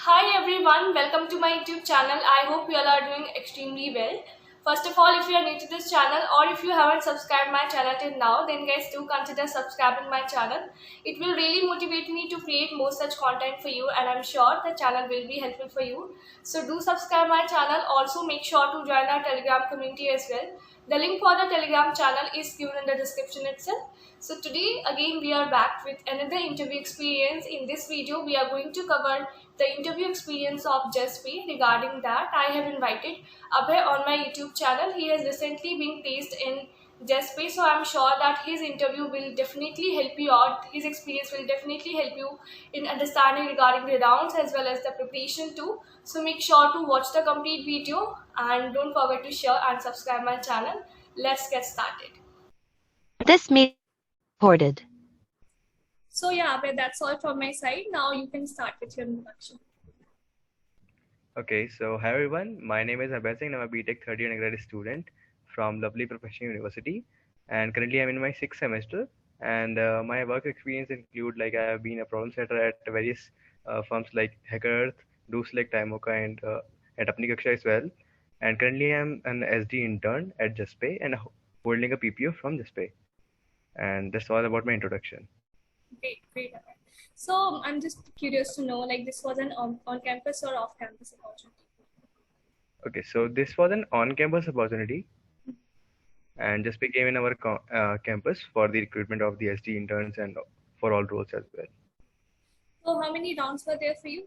Hi everyone, welcome to my YouTube channel. I hope you all are doing extremely well. First of all, if you are new to this channel or if you haven't subscribed my channel till now, then guys do consider subscribing my channel. It will really motivate me to create more such content for you and I'm sure the channel will be helpful for you. So do subscribe my channel. Also make sure to join our Telegram community as well. The link for the Telegram channel is given in the description itself. So today again we are back with another interview experience. In this video we are going to cover the interview experience of Juspay. Regarding that, I have invited Abhay on my YouTube channel. He has recently been placed in Juspay, so I'm sure that his interview will definitely help you out. His experience will definitely help you in understanding regarding the rounds as well as the preparation too. So make sure to watch the complete video and don't forget to share and subscribe my channel. Let's get started. This meeting is recorded. So yeah, Abhay, that's all from my side. Now you can start with your introduction. Okay, so hi everyone. My name is Abhay Singh. I'm a BTech third year undergraduate student from lovely Professional University, and currently I'm in my sixth semester. And my work experience include like I have been a problem setter at various firms like Hacker, DoSelect, Timoka, and at Apni Kaksha as well. And currently I'm an SD intern at Juspay and holding a PPO from Juspay. And that's all about my introduction. Great, great. So I'm just curious to know, like, this was an on-campus or off-campus opportunity? Okay, so this was an on-campus opportunity and just became in our campus for the recruitment of the SD interns and for all roles as well. So how many rounds were there for you?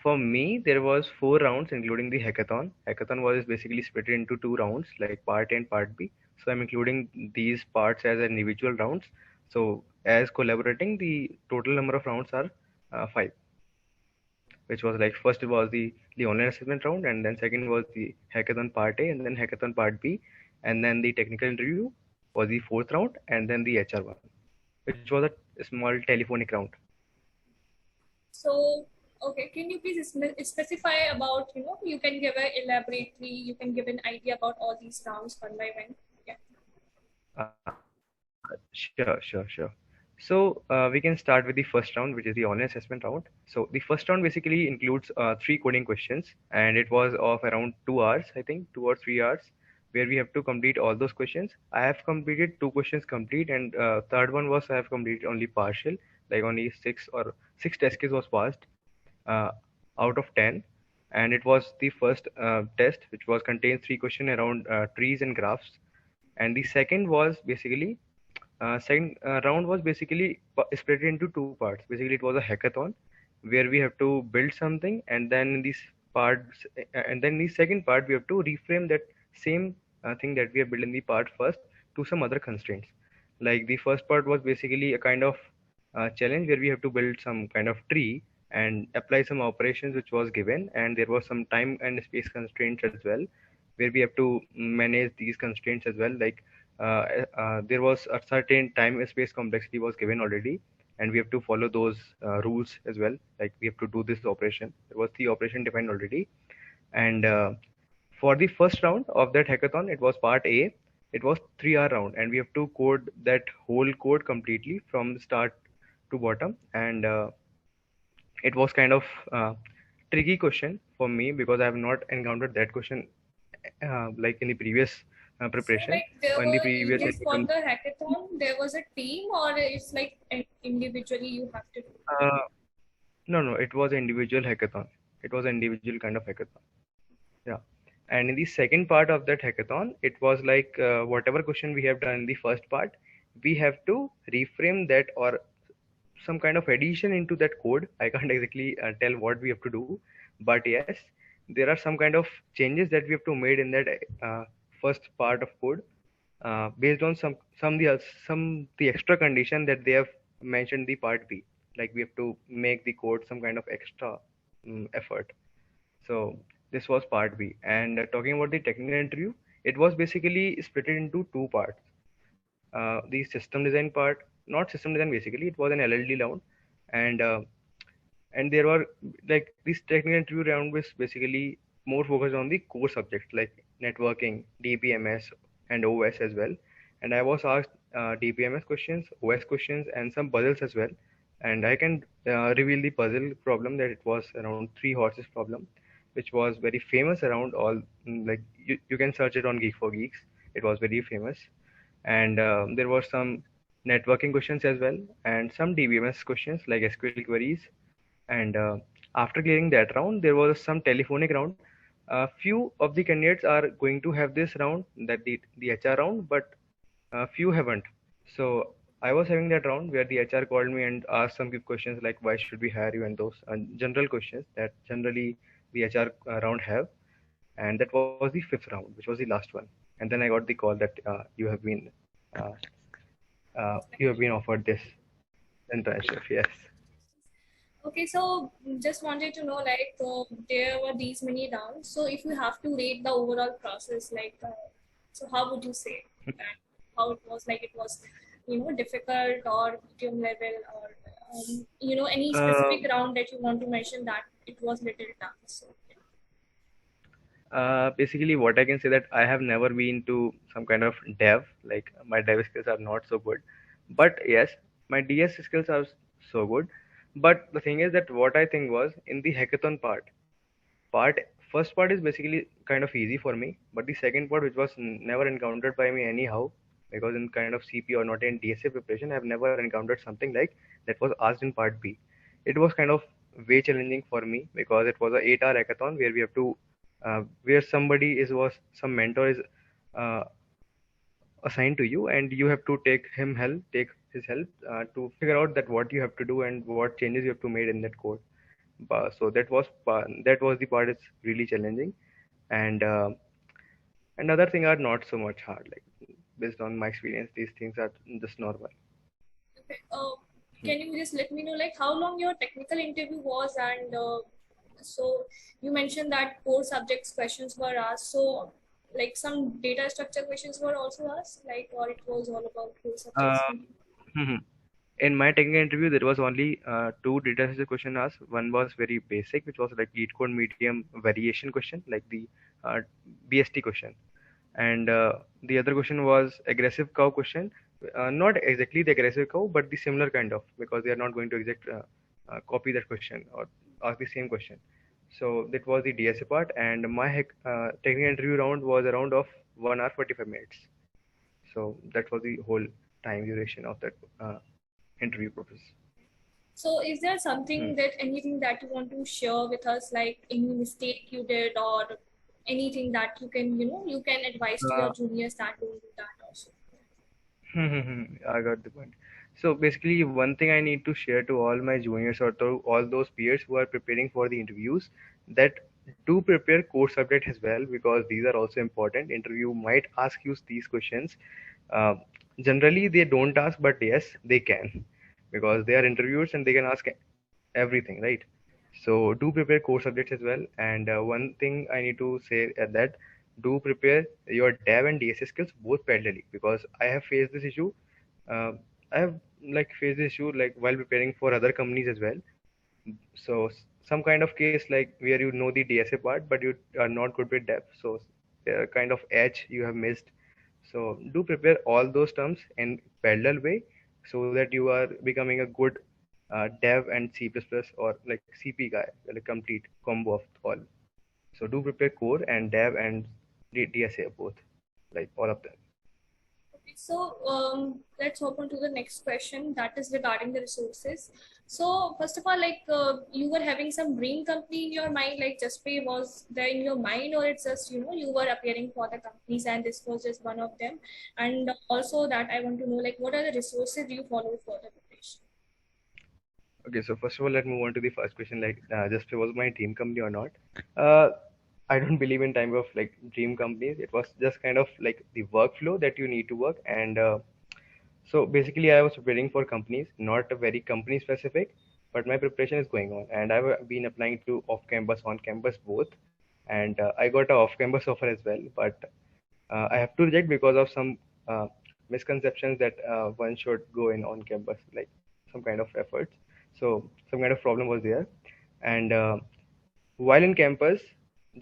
For me, there was 4 rounds, including the hackathon. Hackathon was basically split into 2 rounds, like part A and part B. So I'm including these parts as individual rounds. So as collaborating, the total number of rounds are 5, which was like first was the online assessment round, and then second was the hackathon part A, and then hackathon part B, and then the technical interview was the fourth round, and then the HR one, which was a small telephonic round. So, okay, can you please specify about, you can give a elaborately, you can give an idea about all these rounds one by one. Yeah. Sure. So we can start with the first round, which is the online assessment round. So the first round basically includes 3 coding questions, and it was of around 2 hours, I think 2 or 3 hours, where we have to complete all those questions. I have completed 2 questions complete, and third one was I have completed only partial, like only 6 test case was passed uh, out of 10, and it was the first test, which was contains 3 questions around trees and graphs, and the second round was basically split into 2 parts. Basically, it was a hackathon where we have to build something, and then the second part we have to reframe that same thing that we have built in the part first to some other constraints. Like the first part was basically a kind of challenge where we have to build some kind of tree and apply some operations which was given, and there was some time and space constraints as well, where we have to manage these constraints as well. Like there was a certain time and space complexity was given already, and we have to follow those rules as well. Like we have to do this operation. There was the operation defined already, and for the first round of that hackathon, it was part A. It was 3 hour round, and we have to code that whole code completely from the start to bottom. And it was kind of tricky question for me because I have not encountered that question like in the previous So preparation like there or in the were, previous just for the hackathon, there was a team or it's like individually you have to do? uh, no, it was an individual hackathon. It was an individual kind of hackathon. Yeah. And in the second part of that hackathon, it was like whatever question we have done in the first part, we have to reframe that or some kind of addition into that code. I can't exactly tell what we have to do, but yes, there are some kind of changes that we have to made in that first part of code based on some the extra condition that they have mentioned the part B. Like we have to make the code some kind of extra effort. So this was part B. And talking about the technical interview, it was basically split into 2 parts. The system design part, not system design basically, it was an LLD round, and there were like this technical interview round was basically more focused on the core subjects like networking, DBMS, and OS as well. And I was asked DBMS questions, OS questions, and some puzzles as well. and I can reveal the puzzle problem that it was around three horses problem, which was very famous around all. Like you can search it on Geek for Geeks. It was very famous, and there were some networking questions as well, and some DBMS questions like SQL queries. And after clearing that round, there was some telephonic round. Few of the candidates are going to have this round, that the HR round, but few haven't. So I was having that round where the HR called me and asked some quick questions like why should we hire you, and those general questions that generally the HR round have. And that was the fifth round, which was the last one. And then I got the call that uh, you have been offered this internship. Yes. Okay, so just wanted to know, like, there were these many rounds. So if you have to rate the overall process, like, so how would you say that? How it was? Like, it was, difficult or medium level, or any Uh, specific round that you want to mention that it was little tough. So, Basically, what I can say that I have never been to some kind of dev. Like my dev skills are not so good, but yes, my DS skills are so good. But the thing is that what I think was in the hackathon part first part is basically kind of easy for me, but the second part, which was never encountered by me anyhow, because in kind of CP or not in DSA preparation, I've never encountered something like that was asked in part B. It was kind of way challenging for me because it was a 8 hour hackathon where we have to where somebody is was some mentor is uh, assigned to you, and you have to take his help to figure out that what you have to do and what changes you have to make in that code. So that was the part is really challenging, and other thing are not so much hard. Like based on my experience, these things are just normal. okay, can you just let me know, like, how long your technical interview was, and so you mentioned that core subjects questions were asked. So, like, some data structure questions were also asked, like, or it was all about core subjects. Uh, mhm. In my technical interview, there was only two data structure question asked. One was very basic, which was like lead code medium variation question, like the uh, BST question, and the other question was aggressive cow question. Not exactly the aggressive cow, but the similar kind of, because they are not going to exact copy that question or ask the same question. So that was the DSA part, and my technical interview round was a round of 1 hour 45 minutes. So that was the whole time duration of that interview process. So, is there Hmm. something that anything that you want to share with us, like any mistake you did, or anything that you can, you can advise to your Uh, juniors that don't do that also? I got the point. So basically, one thing I need to share to all my juniors or to all those peers who are preparing for the interviews, that do prepare core subject as well, because these are also important. Interview might ask you these questions. Uh, Generally, they don't ask, but yes, they can, because they are interviewers and they can ask everything, right? So do prepare core subjects as well. And one thing I need to say at that, do prepare your dev and DSA skills both parallelly, because I have faced this issue. Uh, I have like faced this issue like while preparing for other companies as well. So some kind of case like where you know the DSA part, but you are not good with dev. So there are kind of edge you have missed. So do prepare all those terms in parallel way so that you are becoming a good dev and C++ or like CP guy, like complete combo of all. So do prepare core and dev and DSA both, like all of them. Okay, so let's hop on to the next question that is regarding the resources. So first of all, like, you were having some dream company in your mind, like Juspay was there in your mind, or it's just, you were appearing for the companies and this was just one of them. And also that I want to know, like, what are the resources you follow for the preparation? Okay, so first of all, let's move on to the first question, like just was my dream company or not. Uh, I don't believe in time of like dream companies. It was just kind of like the workflow that you need to work. And so basically, I was preparing for companies, not a very company specific, but my preparation is going on. And I've been applying to off campus, on campus both. And I got a off campus offer as well, but I have to reject because of some uh, misconceptions that one should go in on campus, like some kind of efforts. So some kind of problem was there. And while in campus,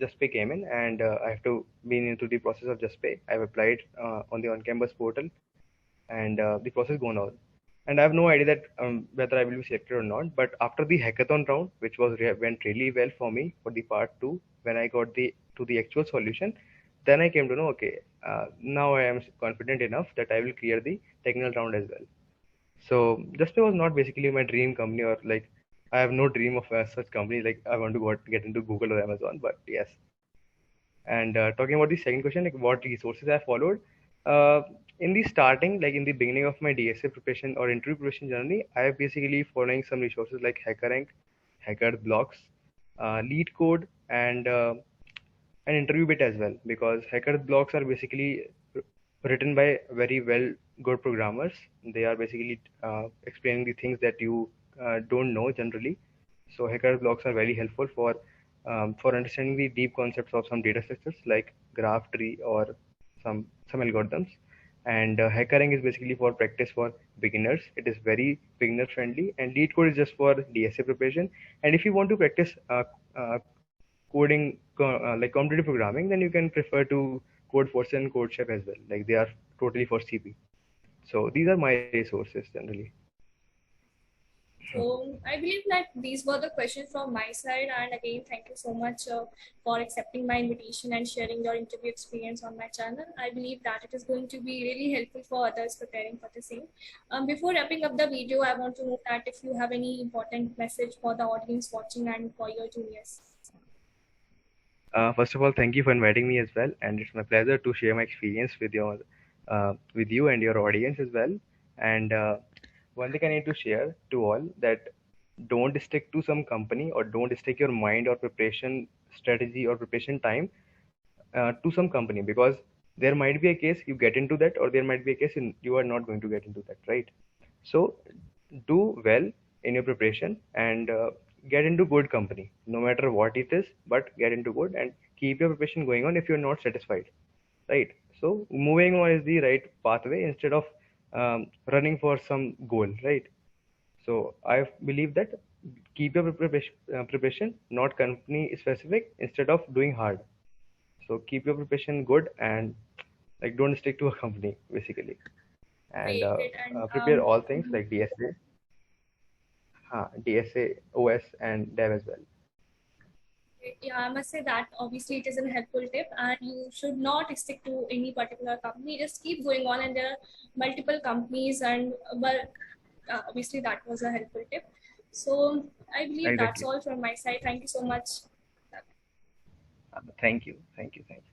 Juspay came in, and I have to been into the process of Juspay. I've applied on the on-campus portal, and the process gone on. and I have no idea that whether I will be selected or not. But after the hackathon round, which was went really well for me for the part two, when I got the actual solution, then I came to know, okay, now I am confident enough that I will clear the technical round as well. So Juspay was not basically my dream company, or like I have no dream of such company like I want to get into Google or Amazon. But yes, and talking about the second question, like what resources I followed, in the starting, like in the beginning of my DSA preparation or interview preparation journey, I have basically following some resources like HackerRank, Hacker Blocks, Lead Code, and interview bit as well, because hacker blocks are basically written by very well good programmers. They are basically explaining the things that you don't know generally. So hacker blocks are very helpful for understanding the deep concepts of some data structures like graph tree or some algorithms. And hackering is basically for practice for beginners. It is very beginner friendly, and lead code is just for DSA preparation. And if you want to practice like competitive programming, then you can prefer to Codeforce and CodeChef as well. Like they are totally for CP. So these are my resources generally. So I believe that these were the questions from my side. And again, thank you so much for accepting my invitation and sharing your interview experience on my channel. I believe that it is going to be really helpful for others preparing for the same. Before wrapping up the video, I want to know that if you have any important message for the audience watching and for your juniors. First of all, thank you for inviting me as well, and it's my pleasure to share my experience with you and your audience as well. And one thing I need to share to all, that don't stick to some company, or don't stick your mind or preparation strategy or preparation time to some company, because there might be a case you get into that, or there might be a case you are not going to get into that, right? So do well in your preparation, and get into good company, no matter what it is, but get into good and keep your preparation going on if you're not satisfied, right? So moving on is the right pathway, instead of running for some goal, right? So I believe that keep your preparation not company specific, instead of doing hard. So keep your preparation good, and like don't stick to a company basically, and Great, great. And prepare all things like DSA, OS, and dev as well. yeah, I must say that obviously it is a helpful tip, and you should not stick to any particular company. Just keep going on, and there are multiple companies, and but obviously that was a helpful tip. So I believe that's Exactly. all from my side. Thank you so much. Thank you. Thank you. Thank you.